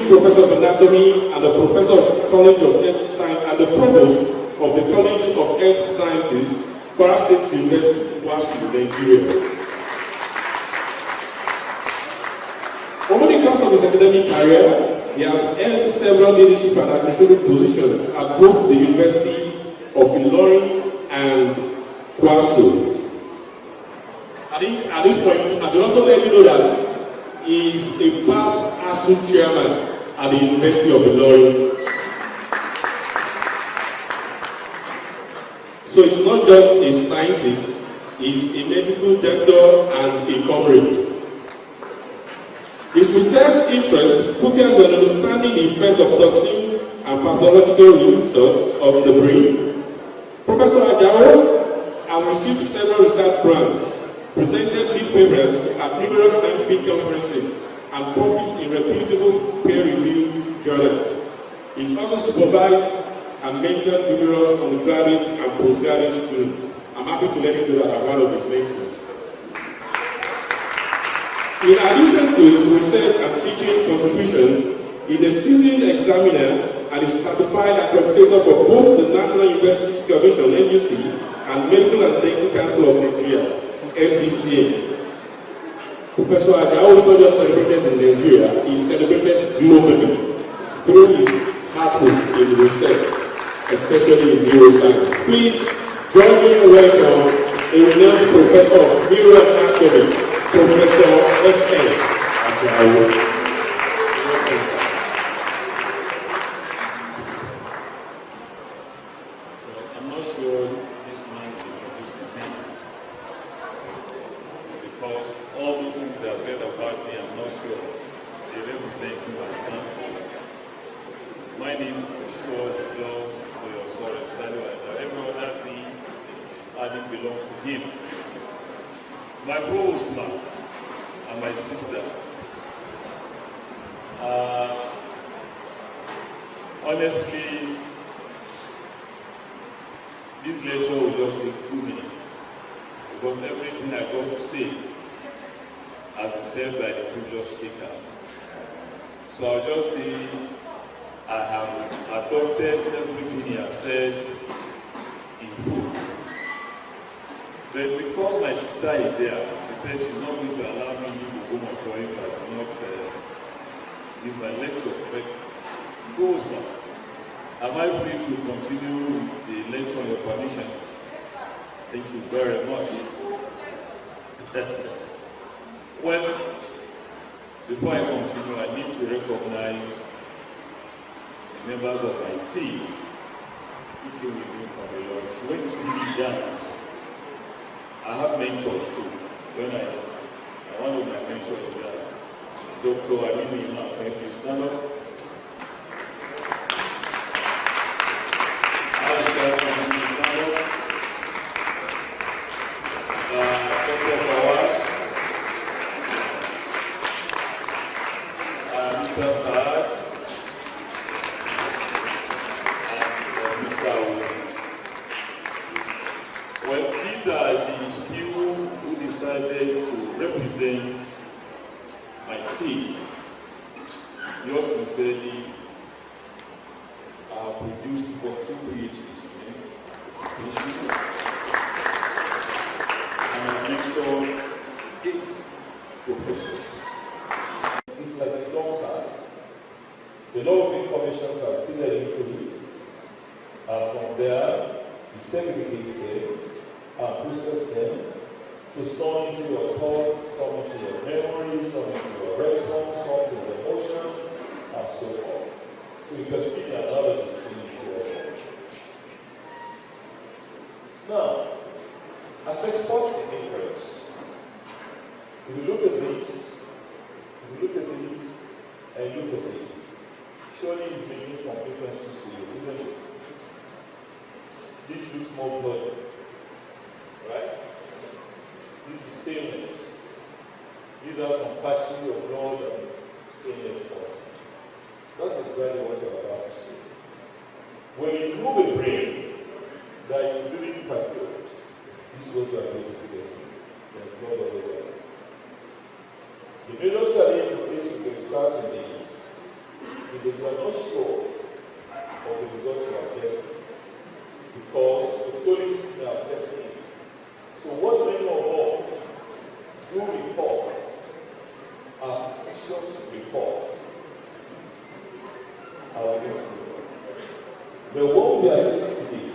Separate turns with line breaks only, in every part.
Professor of Anatomy and the Professor of College of Health Science and the Provost of the College of Health Sciences, Kwara State University, Nigeria. Over the course of his academic career, he has held several leadership and administrative positions at both the University of Ilorin and Kwaso. At this point, I should also let you know that he is a past ASU chairman at the University of Ilorin. So it's not just a scientist, he's a medical doctor and a comrade. His research interests focus on understanding the effects of toxins and pathological results of the brain. Professor Ajao has received several research grants, presented lead papers at numerous scientific conferences, and published in reputable peer-reviewed journals. He also supervised and mentored numerous undergraduate and postgraduate students. I'm happy to let you know that I'm one of his mentors. In addition to his research and teaching contributions, he is a student examiner and is certified accreditator for both the National Universities Commission (NUC) and Medical and Dental Council of Nigeria (MDCA). Professor Ajao is not just celebrated in Nigeria; he is celebrated globally through his hard work in research, especially in neuroscience. Please join me in welcome a renowned professor of neuroanatomy, Professor F.S. Ajao.
I'm not sure this man is introducing me because all those things that I've read about me, I'm not sure they represent who I stand for. My name is sure Ajao, Cytoarchitecture. Every other thing is adding belongs to him. My provost man and my sister, honestly, this lecture will just take 2 minutes because everything I got to say has been said by the previous speaker. So I'll just say I have adopted everything he has said in full. But because my sister is here, she said she's not going to allow me to go much for if I do not give my lecture. But goes on. Am I free to continue with the lecture on your permission? Thank you very much. Well, before I continue, I need to recognize the members of my team who came with me from the Lord. So when you see me dance, I have mentors too. One of my mentors is Dr. Alimi Imam. Can you stand up? Dr. Fawaz, Mr. Saad, and Mr. Aoui. Well, these are the few who decided to represent my team. Yours sincerely, I have produced 14 PhD students, and I mentored 8 professors. This is like a long time. The law of information are clearly introduced, and from there, we segregate them and process them. So some into your thought, some into your memory, some into your response, some into your emotions, and so on. So you can see the analogy between the two. Now, as export in interest, if you look at these, and look at these, surely it's bringing some differences to you, isn't it? This looks more bloody, right? This is stainless. These are some patches of blood and stainless water. That's exactly what you're about to see. When you remove a brain that you really perfect, this is what you are going to get. There's no other way. The major challenge you face with the research in this is that you are not sure of the result you are getting because the police are setting in. So what many of us do report are suspicious reports. But what we are doing today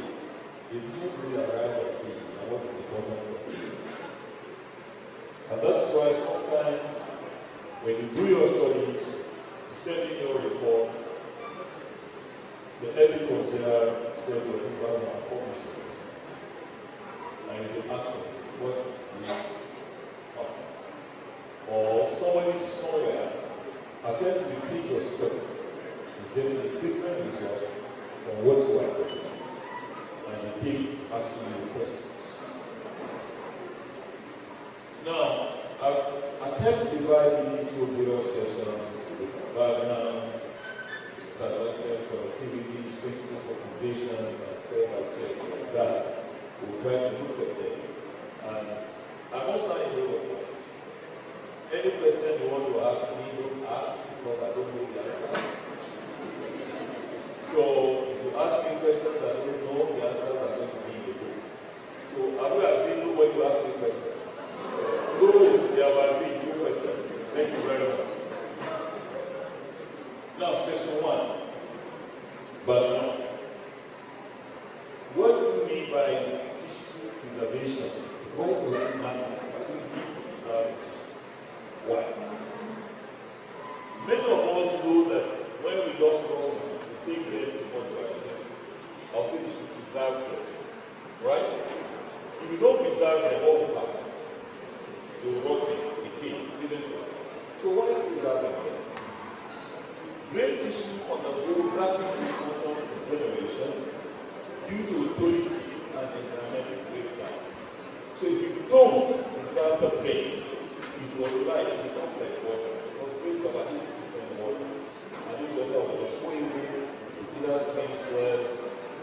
is not really arrive at this and what is important for you. And that's why sometimes when you do your studies, you send in your report, the editors there say your papers are published. And you ask them what is up. Or somebody somewhere attempts to repeat your story. Is there a different result from what you are doing? And you keep asking you questions. Now, I've attempted to divide into various sessions, background, psychological productivity, principles of organization, and step-by-step like that. We'll try to look at them. And I'm not saying any question you want to ask me, don't ask because I don't know the answer. So if you ask me questions I don't know, the answers are going to be in the book. So I will agree when you ask me questions. Thank you very much. Now, section 1. But now, what do you mean by tissue preservation? Why does it matter? Why? Many of us know that when we lost something, we take them to mortuary. I'll say we should preserve them. Right? If you don't preserve them, all the time, they will rot in decay, isn't it? So what is preserving them? Brain tissue undergo rapid exposure to degeneration due to autolysis and enzymatic breakdown. So if you don't preserve the brain, it will rise, it becomes like water. Because brain is about 80% water. And this water will just go away, it either spring swell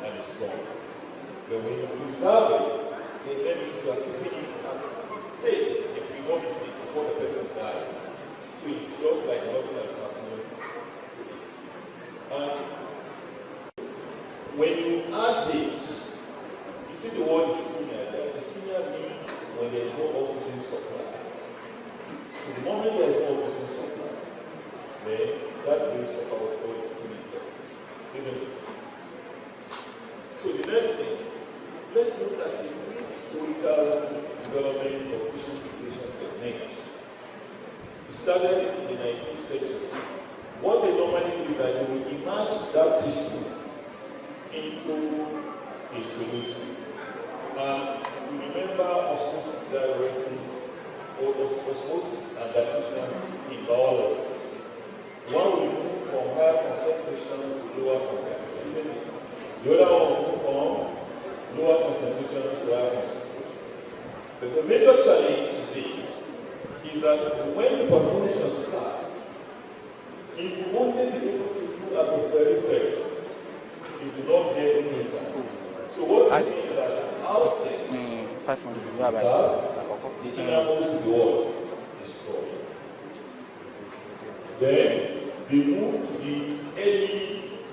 and it's gone. But when you preserve it, then means you are keeping it at state if you want to see before the person dies. So it's just like nothing has happened today. And when you add this, you see the word ischemia there. Ischemia means when there is no oxygen supply. So the moment there is no oxygen supply, then that brings about all ischemia. Isn't it? So the next thing, let's look at the historical development of tissue fixation techniques. It started in the 19th century. What they normally do is that they will immerse that tissue into a solution. And you remember osmosis and diffusion in biology. One will move from higher concentration to lower concentration. The other one will move from lower concentration to higher concentration. But the major challenge today is that when the perfusion starts, if you only be able to do at the periphery, it will not get any time. So what we see is that outside, the innermost wall destroyed. Then we move to the early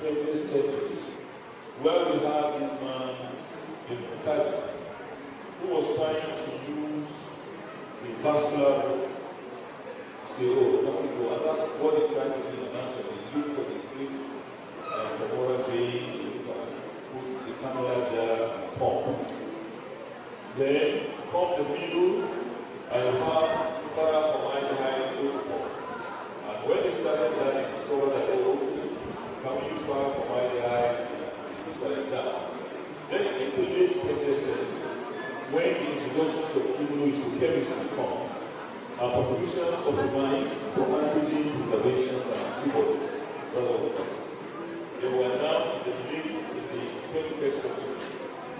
20th century, where we have this man, Fidelity, who was trying to use the vascular road to say, oh, people, and that's what they try to do in anatomy. They look for the grief and the water vein, put the cannula there and pump. Then pump the middle and have paraformaldehyde pump. And when they started that, they discovered that, oh, okay, can we use paraformaldehyde? They started down. Then in the late 20th century, when the introduction of immunohistochemical comes, and Perfusion optimized for antigen preservation and antibodies. They were now in the 21st century,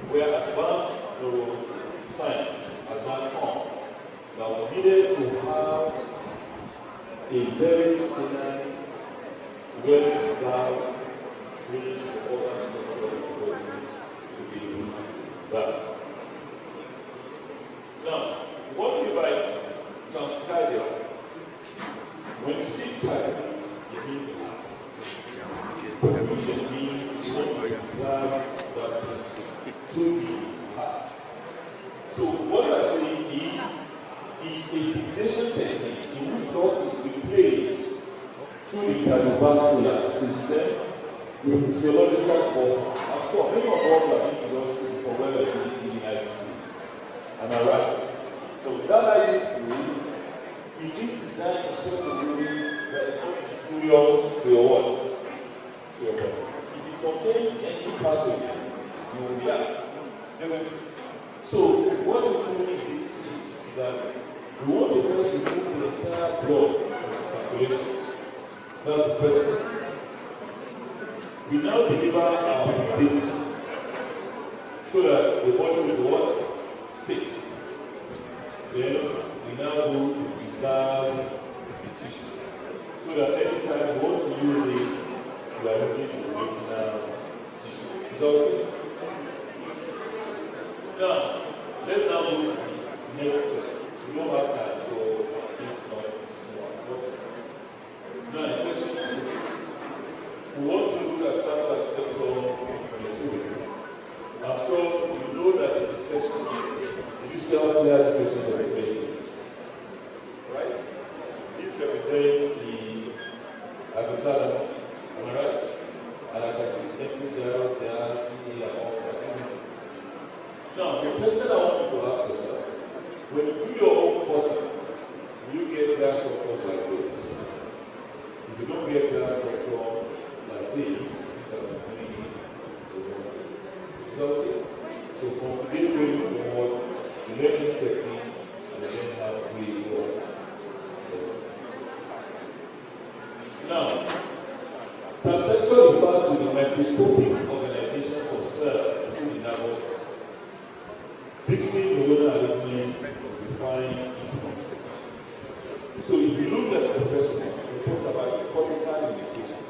where advanced neuroscience has now come. Now we needed to have a very senile, well-designed range of organ structure in the body to be able to do that. Now, what do you buy? Transcardial. When you see cardiac, it means heart. through the cardiovascular system, with physiological body. I'm sure many of us are into those for whether you need IQ. Am I right? So that IQ is it designed in such a way that it's not injurious to your what? To your body. If it contains any pathogen, you will react. So what we do in this is that we want to first remove the entire blood from circulation. That's the first thing. We now deliver our fixation so that the body will what? Fix. Then we now go to preserve the tissue. So that anytime we want to use it, we are using the original tissue. Is that okay? Now, let's now move to the next question. We don't have time, so it's not important. Now, in section 2, we want to look at cytoarchitectural connectivity. I'm sure you know that it's a section. Did you see how clear the section is already? Right? This represents the avocado. Am I right? And I can see every gel, and all that. Now, the question I want you to ask yourself, when you do your own cutting, will you get glass structures like this? If you don't get glass structure like this, it's okay. So from today going forward, you learn this technique and then how we work. Now, cytoarchitecture refers to the microscopic organization of cells within the nervous system. Distinct neuronal arrangement define each function. So if you look at the first one, we talk about the cortical indication.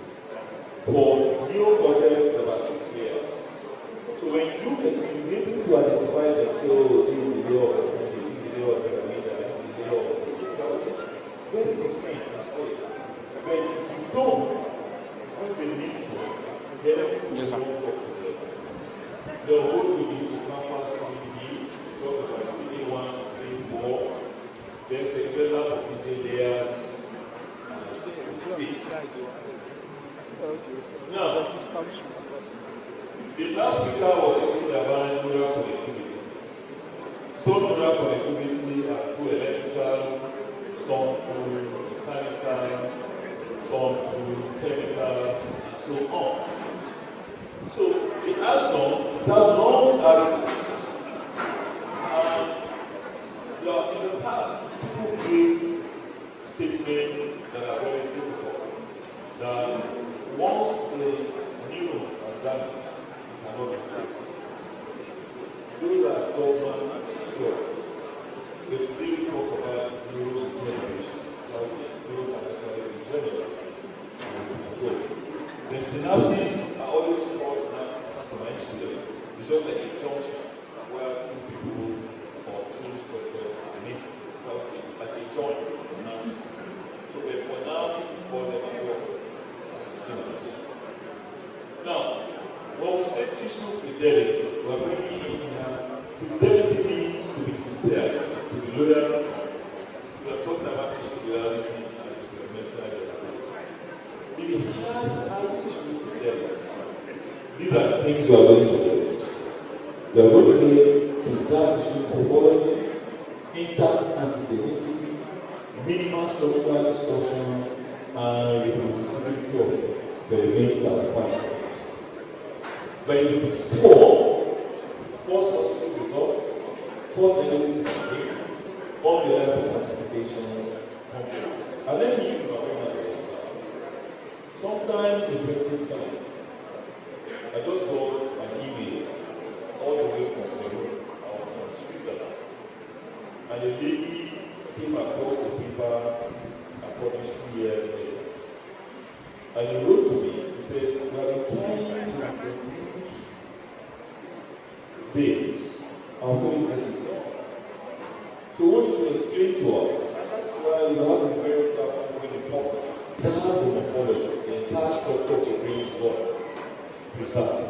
For neurocortex, about 6 layers. So when you look at it, you're able to identify that, so this is the layer of the pyramid, this is the layer of the pyramid, this is the layer of the very distinct, you say. But if you don't, when they need to, then everything will go up together. They'll go to the hippocampus, talk about CD1, CD4, then cerebellar layers, and C. Now, the last speaker was talking about neural connectivity. Some neural connectivity are through electrical, some through mechanical, some through chemical, and so on. So, it has long as in the past, people gave statements that are very difficult. That once the neurons are damaged, it cannot be fixed. Those are government theories. They still talk about neurodegeneration. Neuroanatomical regeneration. The synapses are always called synapses from insulin. It's just like a junction where two people or two structures are made. Like a joint for now. So for now, we call them as a synapse. Now, when we say tissue fidelity, we are bringing in fidelity means to be sincere, to be loyal. We are talking about tissue reality and experimental reality. If you have high tissue fidelity, these are the things we are going to do. We are going to preserve tissue morphology, intact antigenicity, minimal structural distortion, and reproducibility of experimental findings. But if it is poor, false positive result, false negative finding, unreliable classification, and then you use my sometimes in present time, I just got an email all the way from Peru. I was from Switzerland. And the lady came across the paper and published 2 years later. And he wrote to me, he said, we are trying to produce base. I'm going to let it go. So what you explain to us, and that's why you have a very careful when you talk. Preserve the morphology, the entire structure of the brain is what? Preserve.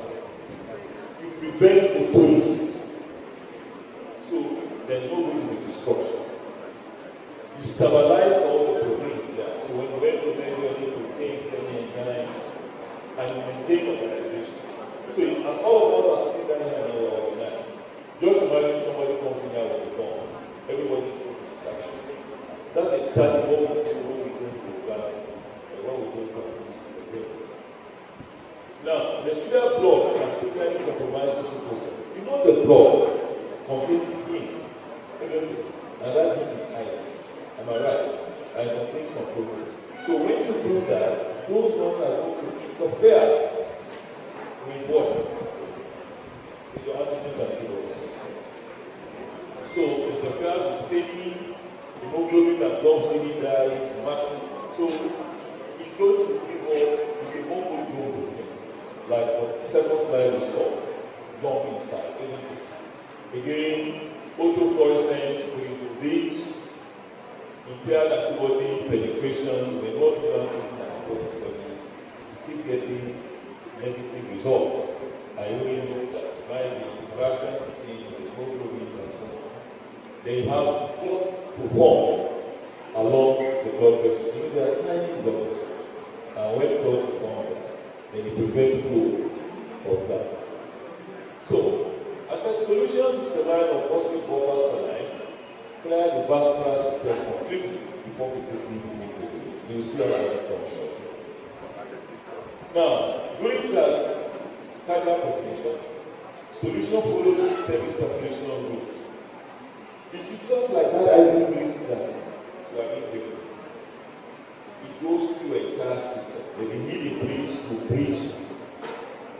You prevent autolysis. So there's no room for destruction. You stabilize all the proteins there. So when you measure any protein, maintain organization. So and all of us are sitting down here and we are organized. Just imagine somebody comes in here with a gun. Everybody is going to distraction. That's exactly what we do when we go to the planet and when we go to the brain. Now, the cerebral blood can frequently compromise this process. You know the blood contains ink, and that ink is iron. Am I right? And it contains some protein. So when you do that, those ones are going to interfere with what? With your antigen antibodies. So it interferes with staining, hemoglobin that comes in dies, matching. So it's going to give up, it's a mumbo-jumbo thing. Like the second slide we saw, long inside. Again, autofluorescence will do this, impaired antibody penetration, the not antibody study, keep getting negative results. I only know that by the interaction between the hemoglobin and so on, they have blood to form along the blood vessels. So they are tiny blood vessels. And when blood is formed, then it prevents flow of that. So, as a solution to the line of positive buffer saline, clear the vascular system completely before we take it. You will see how that comes short. Now, during class, cardiac perfusion, solution follows the systemic circulation route. It's just like that IV breathing that you are being given. It goes through your entire system. Then you need a place to bridge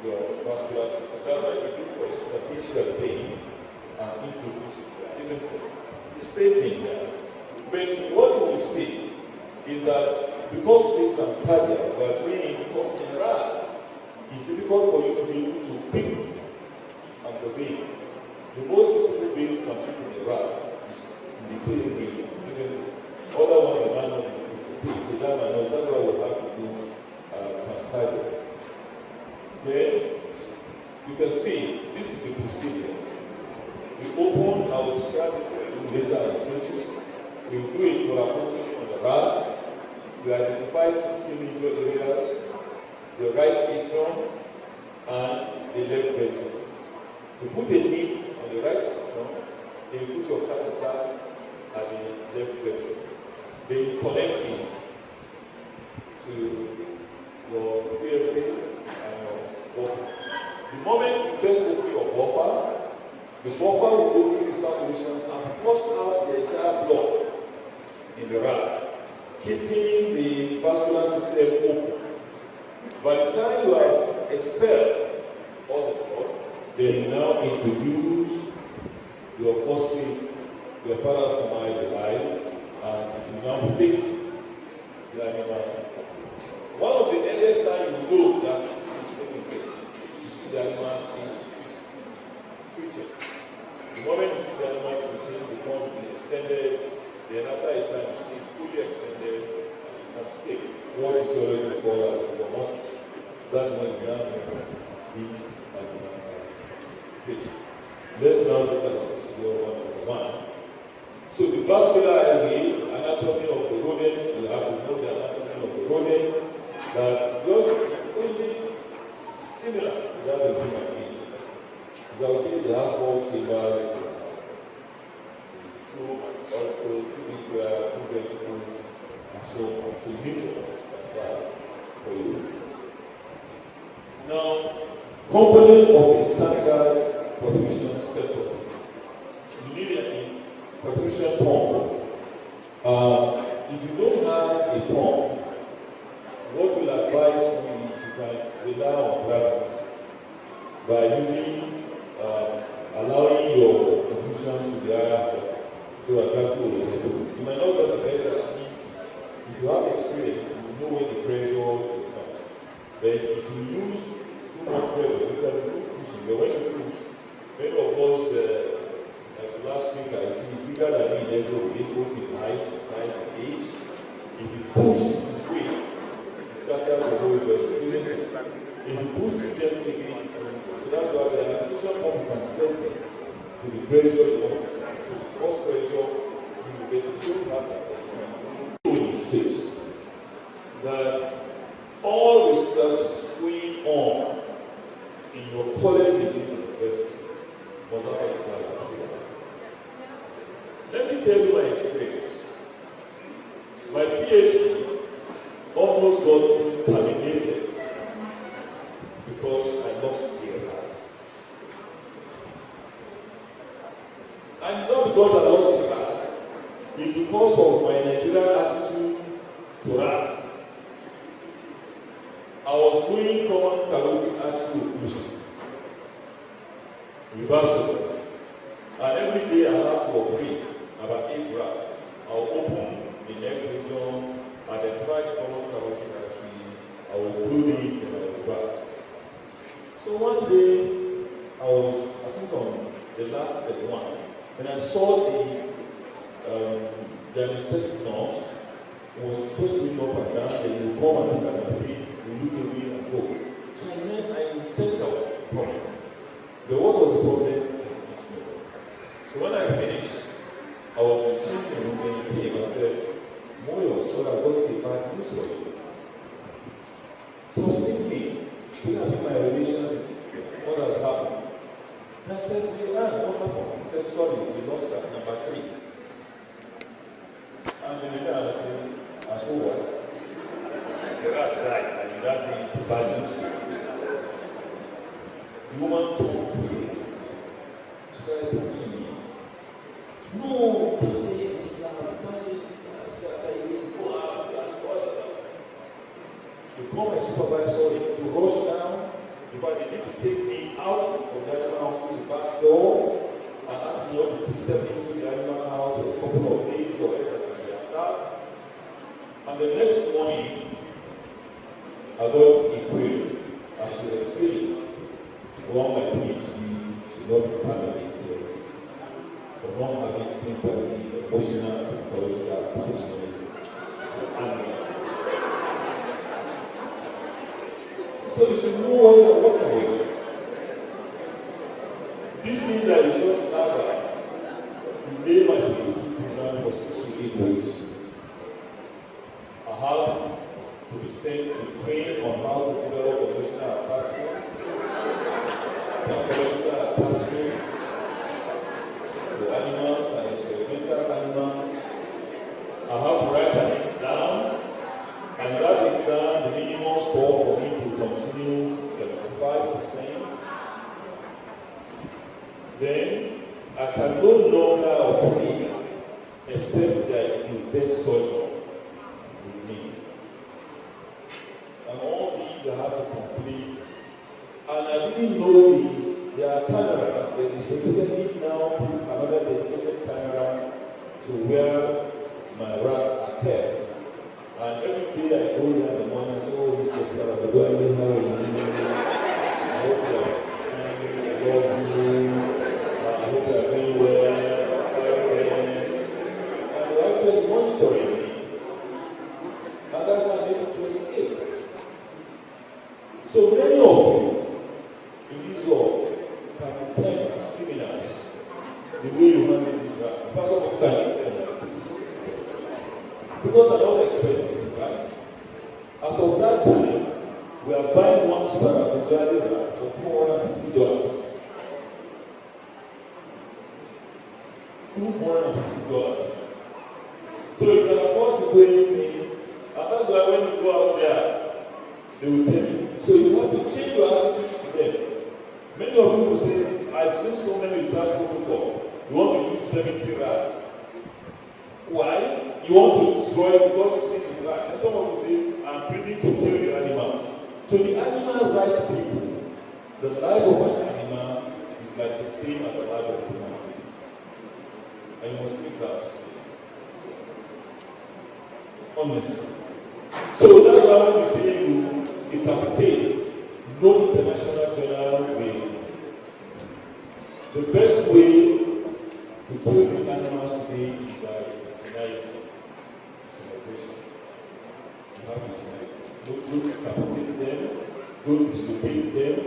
your vascular system. That's why you do for superficial pain and introduce it. The same thing there. But what you will see is that because it's transcardial, we are doing because in RAD, it's difficult for you to be able to pick and the vein. The most specific vein you can pick in the RAD is in the clean vein. Other ones are not able to pick. So that's why we have to do transcardial. Then you can see this is the procedure. We open our strategy in laser and stages. We do it to our on the RAD. We identify two key major areas, the right atrium and the left ventricle. You put a knee on the right atrium, then you put your catheter at the left ventricle. Then you connect it to your PFA and your buffer. The moment you first open your buffer, the buffer will go through the circulations and flush out the entire blood in the RAD, keeping the vascular system open. By the time you have expelled all the blood, then you now introduce your phosphate, your parathormone line, and it will now fix the animal. One of the earliest signs you know that this is taking place, you see the animal is twitching. The moment you see the animal twitching, it becomes extended. Then after a time, you see it fully extended and stick. What is already called the month? That's when you have these and let's now look at the procedure one. So the vascular IV, anatomy of the rodent, you have to know the anatomy of the rodent, that just only similar to that of human being. They have 4 chambers, two ventricles, and so on. So you need to understand that for you. Now, components of a standard perfusion setup. You need a perfusion pump. If you don't have a pump, what we'll advise you is you can rely on gravity by using, allowing your perfusion to be higher to a gravity. You might not get the better at least. If you have experience, you know where the pressure is coming. But if you use too much pressure, you can do pushing. But when you push, many of us, like the last thing I see, is bigger than me, both in height, size, and age. If you push this way, it scatters the whole vessel. If you push too gently, so that's why the application pump can set to the pressure you want. So the first pressure, you will get the full pressure. So it says that all research is going on I was doing common carotid artery occlusion, reversible, and every day I have to operate about 8 grafts. I'll open the neck region, identify the common carotid artery, I will occlude it, and I will reverse. So one day, I was, I think on the last one, and I saw the anesthetic nurse was supposed to be up and down, and he would come and look at my feet, he would look away and go. So I said that was the problem. But what was the problem? So when I finished, I was in the changing room and he came and said, Moyo, so I got the bad news for you. So I was thinking, looking at my relation, what has happened? And I said, what happened? He said, sorry, we lost at number 3. And then I said, and so what? The rat died, and that's the bad news. The woman told me, she started talking to me. No, don't say Islam, don't say Islam, they call my supervisor to rush down, because they need to take me out of the animal house to the back door and ask me to step into the animal house for a couple of days or whatever like that. And the next morning, I got a query. I should explain why my PhD should not be permanent for not having sympathy, emotional, psychological attachment to animals. So you should know what you're working with. These things that you just have, you lay my PhD program for 6 to 8 weeks. I have to be sent to train on how to develop emotional attachment, psychological attachment to animals and experimental animals. I have to write an exam, and that exam, the minimum score for me to continue 75%. Then I can no longer operate except that you get surgery with me. And all these I have to complete. And I didn't know this. There are cameras. There is specifically now another dedicated camera to where my rats are kept. And every day I go there in the morning and say, oh, this is Sarah, but do I really have a I hope you are fine, I love you, I hope you are doing well, and they're actually monitoring me. And that's why I'm able to escape. So many of you in this world can pretend as criminals the way you handle this guy. Pastor of time like this. Because I don't expect it, right? As of that time, we are buying one star of the value for $250. $250. So you can afford to do anything, and that's why when you go out there, they will tell you. So you have to change your attitudes to them. Many of you will say, I've seen so many research protocol. You want to use 70 rand. Why? You want to destroy it because you think it's right. And someone will say, I'm pleading to kill the animals. So the animal right people, the life of an animal is like the same as the life of a human being. And you must think that. Honestly. So that's why when we say you interpret no international journal way. The best way to kill these animals today is by euthanasia. You have to euthanize. Don't decapitate them, don't dislocate them,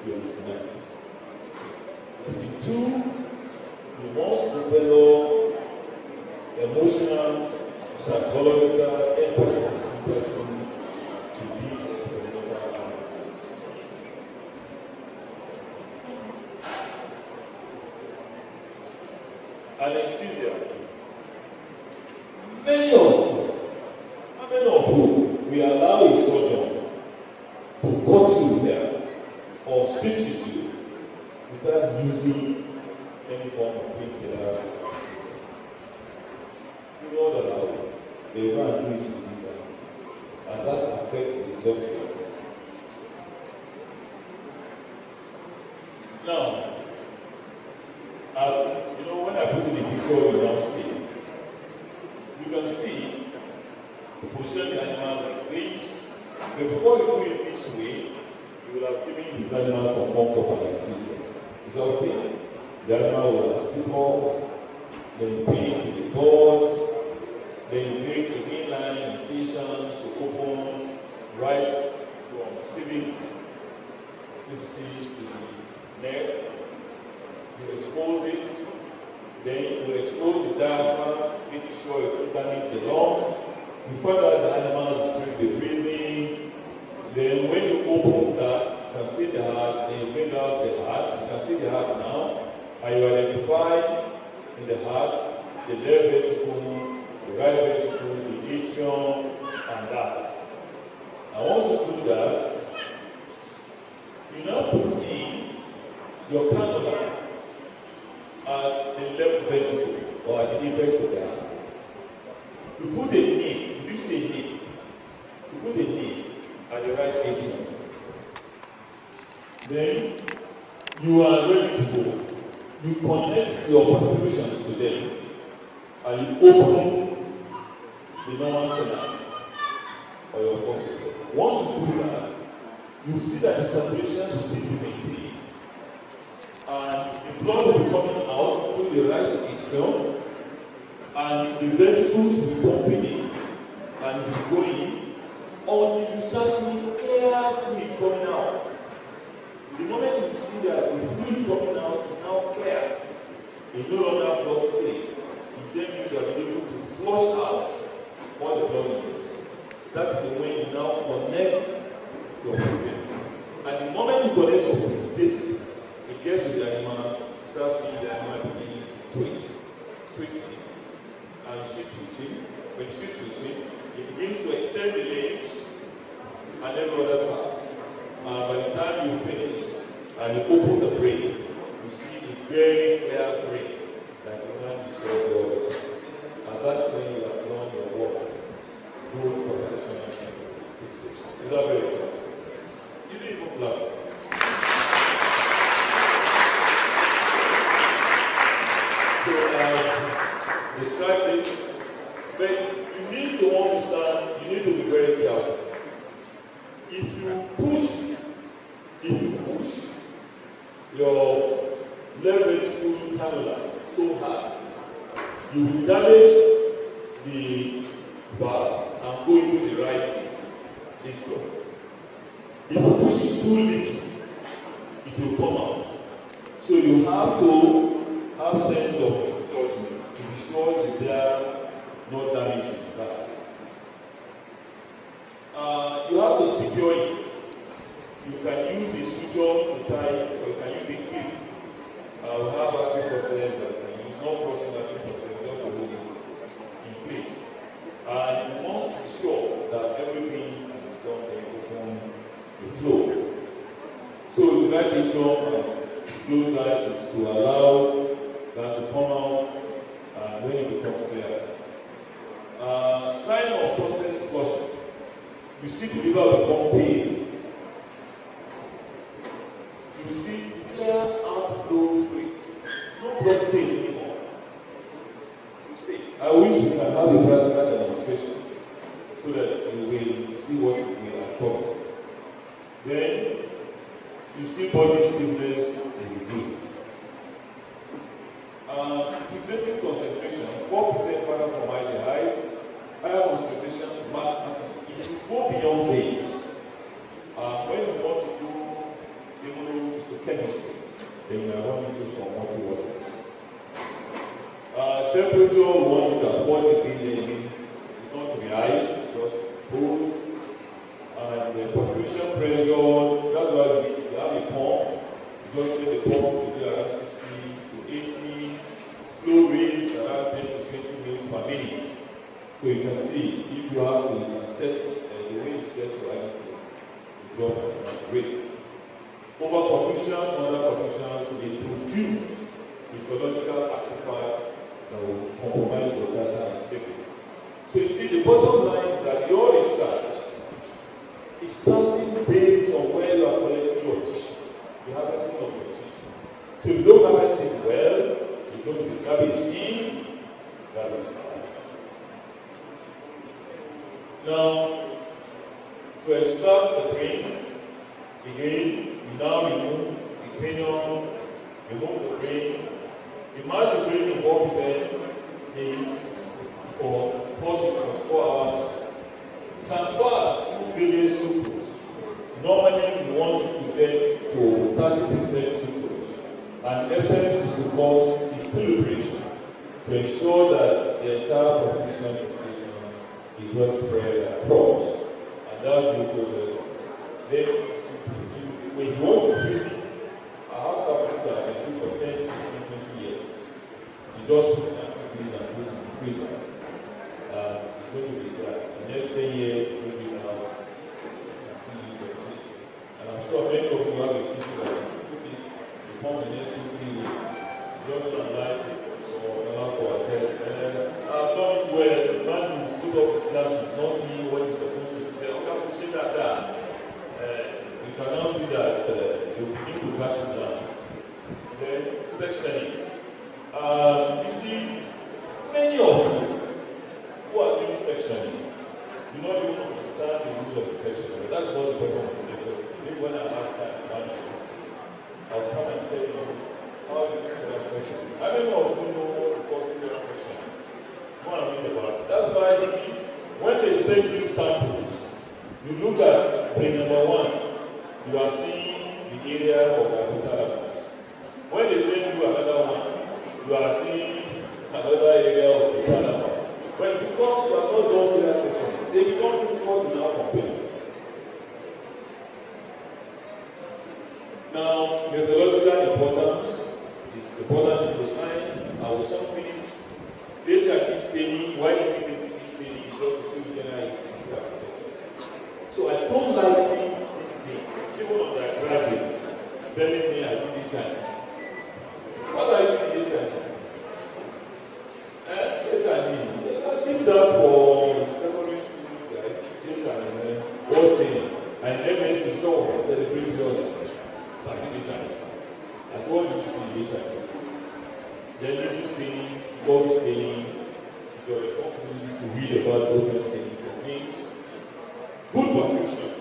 you euthanize. Number 2, you must develop emotional, psychological, empathy to these experimental animals. Anesthesia. How many of you we allow a surgeon to cut you here or stitch you without using any form of painkiller? You know that they will not do it to these animals, and that affects the result. his animals from comfort and anesthesia. Is that okay? The animal will sleep off, then paint the board, then make the inline incisions to open right from slip stitch to the neck. You expose it, then you expose the diaphragm, making sure you don't damage the lungs. You find out the animals during the breathing. Then when you open that, you can see the heart, then you bring out the heart. You can see the heart now, and you identify in the heart the left ventricle, the right ventricle, the atrium, and that. And once you do that, you now put in your cannula at the left ventricle or at the apex of the heart. You put a knee, you say knee. You put a knee at the right atrium. Then you are ready to go. You connect your perfusions to them and you open the normal center or your hospital. Once you do that, you see that the circulation will still be maintained. And the blood will be coming out through the right atrium, and the ventricles will be pumping in and be going until you start seeing clear fluid coming out. The moment you see that the fluid coming out is now clear, it's no longer blood stain. It then means you are able to flush out what the blood is. That is the way you now connect your fluid. And the moment you connect your fluid, it gets to the animal, starts seeing the animal beginning to twitch. And you see twitching. When you see twitching, it begins to extend the legs and every other part. By the time you finish and you open the brain, you see a very clear brain that you want to show the world. And that's when you have done your work. Good professional fixation. Is that very clear? You didn't even laugh. So I described it, but you need to understand, you need to be very careful. If you push your left ventricle cannula so hard, you will damage the valve and go into the right atrium. If you push it too little, it will come out. So you have to have sense of judgment to be sure that they are not damaging that. You have to secure it. You can use a suture to tie it, or you can use a clip. We have artificial that can use no crossing artificial just to hold it in place. And you must be sure that everything is done on the flow. So the right atrium and slow that is to allow that to come out and when it becomes clear. Sign of success flushing. You see the liver become pain. You see clear outflow fluid. No blood stain anymore. You see. I wish we can have a practical demonstration so that you will see what we are talking. Then you see body stiffness and reduce. Fixative concentration, 4% further from high, higher concentrations match. If you go beyond these, when you want to do immunohistochemistry, then you are going to do some multi-waters. Temperature 1 to 4 degrees means it's not to be high, just cool. And the perfusion pressure, that's why you have a pump. You just let the pump to be around 60 to 80. Flow rate around 10 to 20 mils per minute. So you can see if you have to set the way you set your animal, you drop the rate. Over perfusion, under perfusion, they produce histological artifact that will compromise your data integrity. So you see, the bottom line is that your research is starting based on where you are collecting your tissue, the harvesting of your tissue. So if you don't harvest it well, it's going to be garbage in, garbage out. Now, to extract the brain, again, you now discuss equilibration to ensure that the entire perfusion is well spread across. And that's because then when you want to visit a house of I can do for 10, 15, 20 years. You just put it into the freezer and put it in the freezer. It's going to be that. The next 10 years, maybe now, you can still use your tissue. And I'm sure many of you have a tissue that you put it, you come the next 2, 3 years. Just online, or another for a head. I've done it where the man who put up his glasses not seeing what he's supposed to say. Okay, we say that. You can now see that you begin to catch it down. Then, sectioning. You see, many of you who are doing sectioning, you don't even understand the use of the section. But that's not the problem of the lecture. Maybe when I have time, I'll come and tell you how you use that section. I don't know if you know what to call serial section. You want to read about it. That's why when they send you samples, you look at brain number 1. You are seeing the area of the hypothalamus. When they send you another one, you are seeing another area of the hypothalamus. But because you are not those serial sections, they become difficult to now compare. Now, methodological importance is important in neuroscience. I will soon finish. Later, this training, why you need this training is just to generate. So I don't like seeing this thing. People on their graduate telling me I did this time. What are you doing this time? I did that for secondary school, what's the and MSc so I celebrate the other. So I did it time. That's what you see later. Then this training, God training, it's your responsibility to read about those training techniques. Good perfusion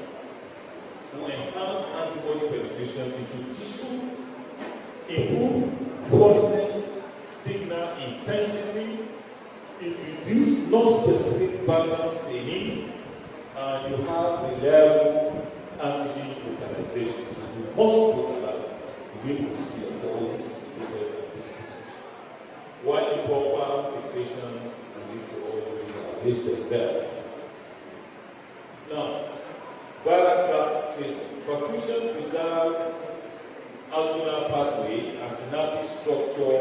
to enhance antibody penetration into tissue, improve fluorescence, signal intensity, it reduces non-specific background staining, and you have reliable antigen localization. You must localize to be able to see all these while improper fixation will lead to all these listed there. Now, viral tracing. Perfusion preserves alveolar pathway and synaptic structure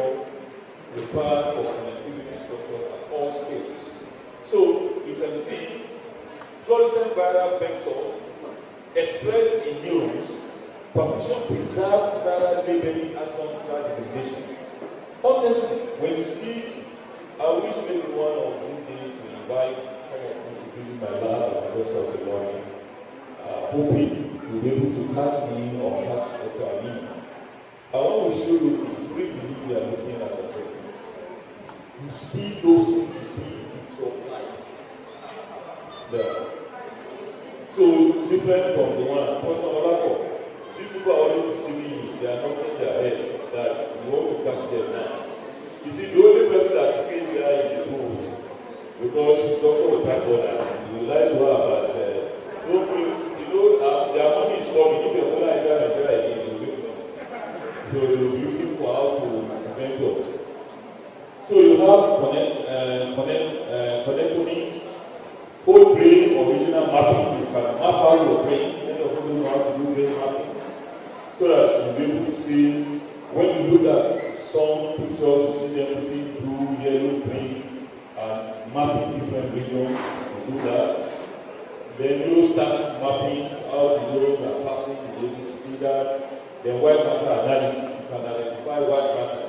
required for connectivity structures at all stages. So, you can see fluorescent viral vectors expressed in neurons. Perfusion preserves viral labeling atmospheric degradation. Honestly, when you see, I wish maybe one of these days to invite some of you to visit my lab and the rest of the morning, hoping you'll be able to catch me or catch Dr. Amin. I want to show you the great belief we are looking at the book. You see those things you see in your life. There. So, different from the one. These people are already deceiving you. They are knocking their head that you want to catch them now. You see, the only person that is saying there is the host. Because she's talking with that brother. You like to her about their money is coming. If they want to enter Nigeria again, they will know. So they will be looking for how to prevent us. So you have connectonics, whole brain original mapping. You can map out your brain. Many of you know how to do brain mapping. So that you'll be able to see when you look at some pictures, you see them putting blue, yellow, green, and mapping different regions. You do that. Then you start mapping how the neurons are passing, you're able to see that. Then white matter analysis, you can identify white matter.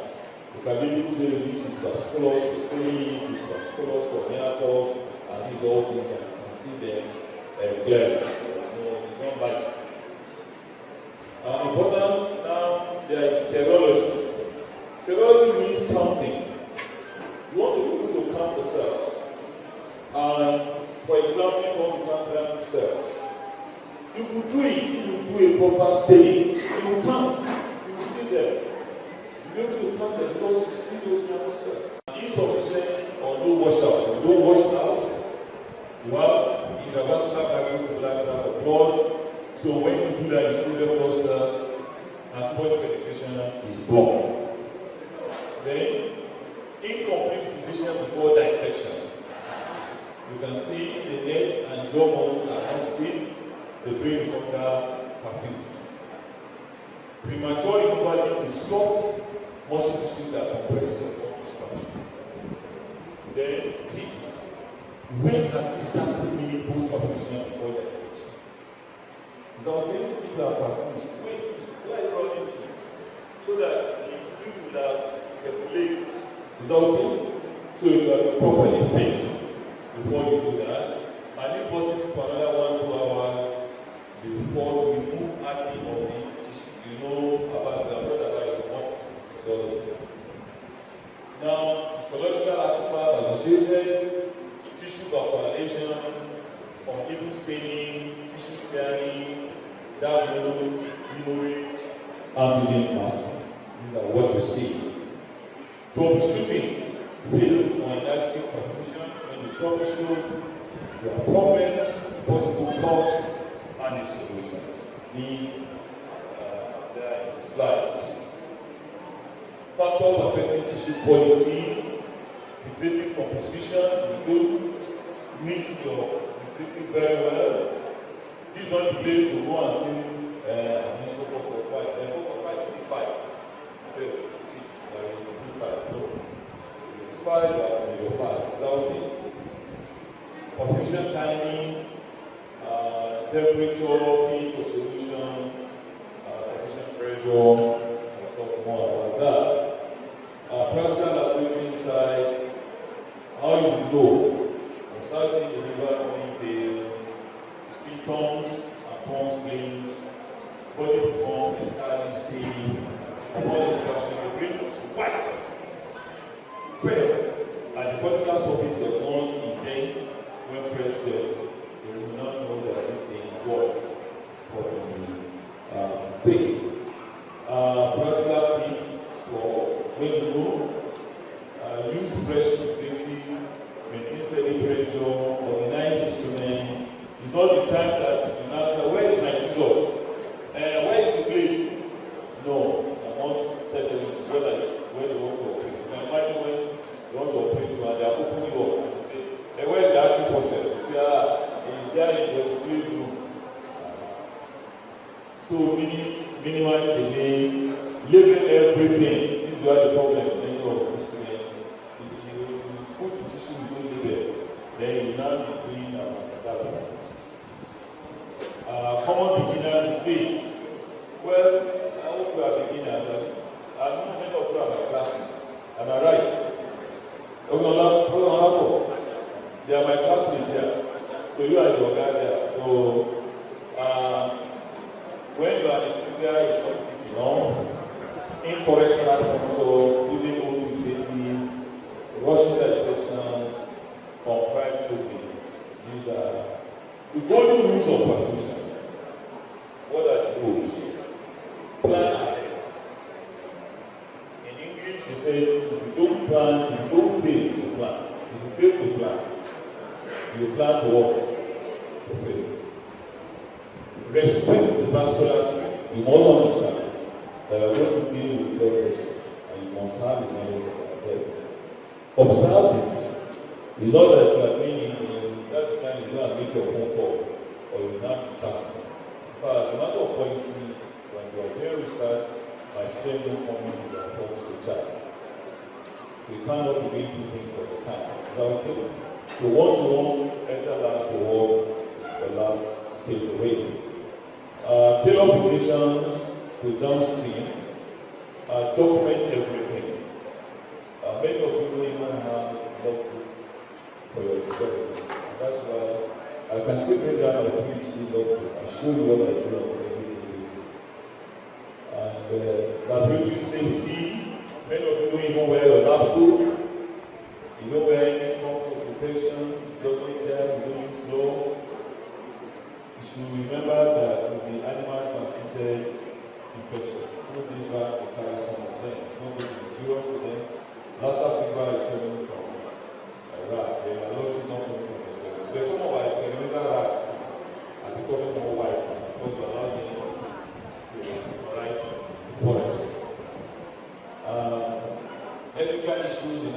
You can be able to say this is vasculous for series, this is vasculous for neatals, and these all things, and you can see them clearly. It's not bad. Importance now, there is serology. Serology means something. You want to be able to count the cells. And for example, you want to count them cells. If you do it, if you do a proper staining, you will count. You will see them. You will be able to count them because you see those number cells. Insufficient or no washout. You don't wash out. You have intravascular package of black of blood. So when you do that, you see the blood cells, and much penetration is blocked. perfused. Premature removal is soft muscle tissue that compresses the structure. Then T. Wait at least 30 minutes post perfusion before the extension. Is that okay? If you are perfused, wait, let it run into so that the fluid will have circulates. Is that okay? So you are properly paid before you do that. And if possible for another 1-2 hours before you move acting of the tissue. You know about the what histology. Now, histological artifact associated tissue coagulation, uneven staining, tissue tearing, dark blue, hemorrhage, antigen plasma. These are what you see. Troubleshooting failed on elastic perfusion when you troubleshoot your problems, possible cause, and its solutions. These slides. Factors affecting tissue quality, fixative composition, you mix your fixative very well. This is not the place to go and see Perfusion timing, temperature, pH for solution, perfusion pressure, we'll talk more about that. Practical laboratory inside, how you know. You start seeing the liver coming pale, symptoms, upon spleens, body performs entirely stiff, upon extraction, the brain is white. Well, and the cortical surface does not indent when pressed there, you will not know that this thing is what for the face. Practical tip for when you go, use fresh fixative, maintain steady pressure, organize instrument. It's not the time that you ask, where is my scissors? Where is the blade? No, I must settle it where they want to operate. You can imagine when you want to operate and they are opening up and say, hey, where is the active process? You say, it's there in the blade room. So minimize the name, label everything. This is where the problem is. If you put the tissue you don't label, then you now be doing that. Common beginner mistakes. Well, I hope you are beginners. I'm not many of you are my classmates. Am I right? They are my classmates here. So you are your guy there. So when you are anesthesia, it's not enough. Incorrect control, using OPJT, washing the sections, confined choking. These are the golden rules of perfusion. What are the rules? Plan ahead. In English, they say if you don't plan, you don't fail to plan. If you fail to plan, you plan to work to fail. Respect the vascular. You must understand that you are going to deal with blood pressure and you must have the knowledge of that. Observe it. It's not that you are doing it in that time you go and make your phone call or you not chat. But as a matter of policy, when you are doing research, my students don't come in with their phones to chat. We cannot be doing two things at a time. Is that okay? So once you want enter lab to work, the lab stays away. Tailor applications to downstream, document everything. Many of you don't even have logbook for your experiment. That's why I can still bring down my PhD logbook and show you what I do on every day. And laboratory safety, many of you don't even wear a lab coat. You don't wear any forms of protection, you don't care, you don't use gloves. You should remember that with the animal transmitted infections, nobody tries to carry some of them. Nobody is injurious to them. Lassa fever is coming from a rat. The allergy is not coming from the stomach. There's some of our experimental rats are becoming more white because we allow them to write forest. Ethical issues in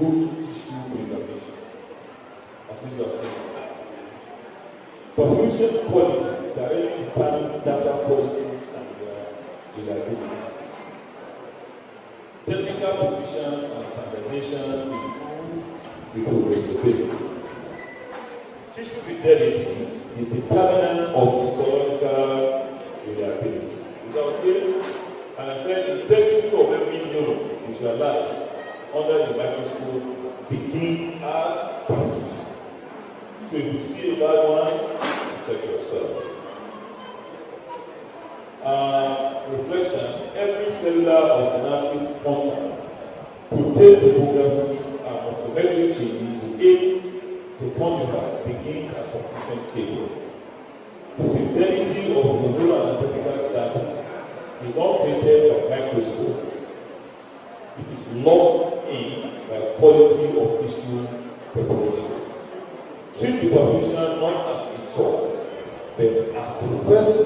good tissue preservation. As you have seen. Perfusion quality directly determines data quality and reliability. Technical precision and standardization improve reproducibility. Tissue fidelity is the determinant of histological reliability. Is that okay? And I said the technique of every neuron visualized under the microscope begins at perfusion. So if you see a bad one, check yourself. Reflection, every cellular or synaptic contact contains the program of the memory changes to aid to quantify begins at perfusion table. The fidelity of the neuroanatomical data is not created by microscope. It is locked in by quality of tissue preparation. Treat the perfusion not as a chore, but as the first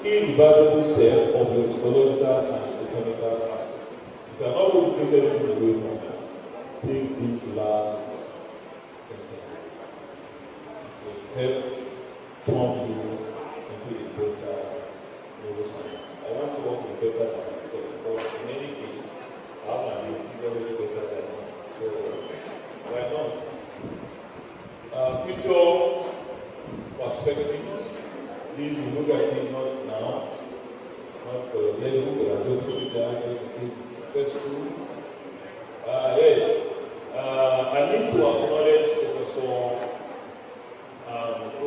individual step of the histological and histochemical aspect. You cannot really take anything away from that. Take this last sentence. It will help turn you into a better neuroscience. I want you all to be better than myself, because in any case, I have my ideas already better than me. So why not? Future perspective. Please look at it not now, not for your level, but I just put it down just in case it's question. Yes. I need to acknowledge Professor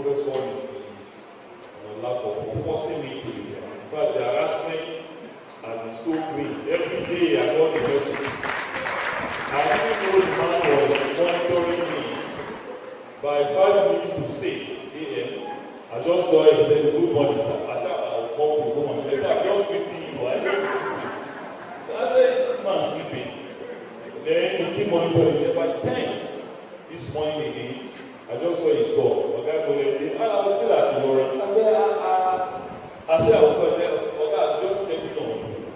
Mr. lack of forcing me to be here. In fact, the harassment has been so great. Every day I got the message. I didn't know the man was monitoring me by 5 minutes to 6 a.m. I just saw it and said, good morning, sir. I said, I'll call you, good morning. I said, I'm just greeting you. I said, this man sleeping. Then he keep monitoring. By 10 this morning again, I just saw his door. The guy called me, and I was still at the door. I said, I was going there. Okay, just checking on you.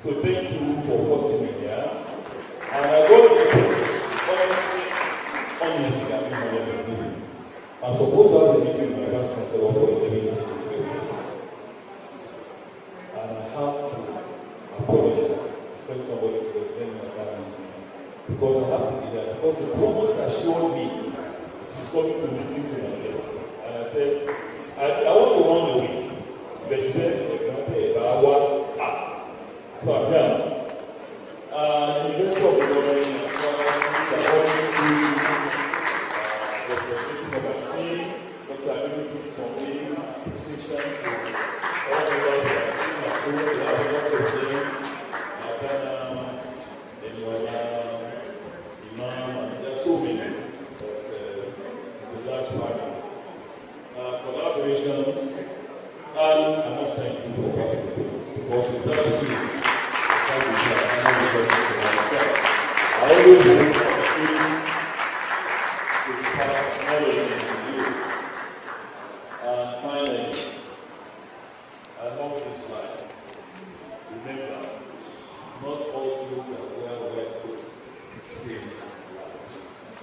So thank you for hosting me here. And I got the message, honestly, I mean, honestly. I'm supposed to have a meeting with my last chancellor for the meeting. And I have to apologize, especially somebody who was telling me about meeting. Because I have to be there. Because the provost assured me she's coming to listen to my lecture. And I said, I want to run away. But she said, so I'm here. The University of Neuroanatomical, collaborations, and I must thank you for participating, because it does see I always hope to impart knowledge into you. And finally, I love this slide. Remember, not all those that wear white coats save lives.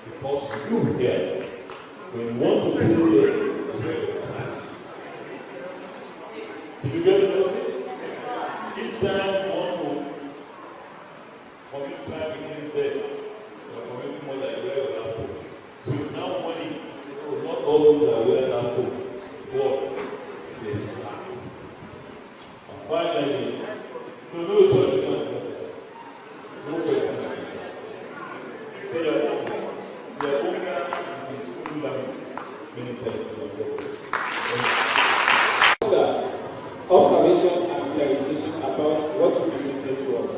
Because you here, when you want to do it, wear your hands. Did you get the message? Each time you want to commit crime against them, you are committing more than you wear your hand. So now money, not all those that wear that coat. God saves life. And finally, no question. Say your own. Your own guy is in school language. Many times you don't get
Observation and clarification about what you presented to us.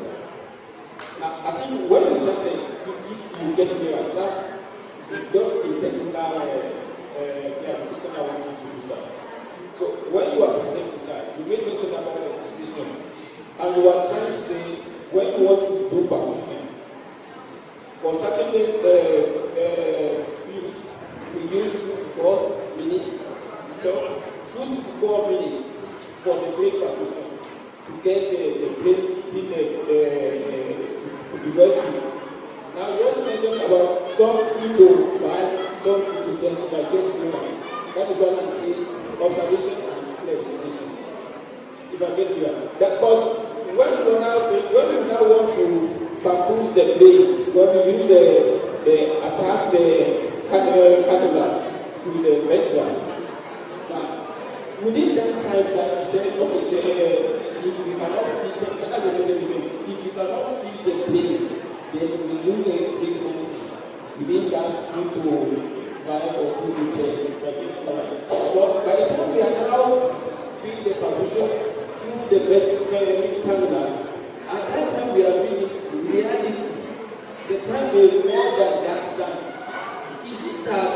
I think when you started, if you get me right, sir, it's just a technical clarification I want you to do, sir. So when you are presenting, sir, you made mention about the system, and you are trying to say when you want to do perfusion, for certain fluid, we use 2 to 4 minutes. So 2 to 4 minutes for the brain perfusion to get the brain to be well fixed.
Now, you also mentioned about some 2 to 5, some 2 to 10, if I get you right. That is what I say, observation and clarification. If I get you right. But when we now want to perfuse the brain, when we use attach the cannula to the ventral. Now, within that time that you said, okay, if we cannot feed the if you cannot feed the brain, then we use the brain content within that 2 to 5 or 2 to 10. But by the time we are now doing the perfusion through the ventral cannula, at that time we are doing reality. The time is more than that time. Is it that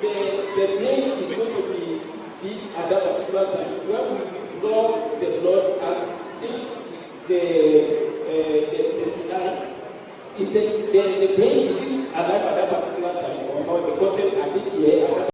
the brain is going to be this at that particular time? When we draw the blood and think it's the scenario, is the brain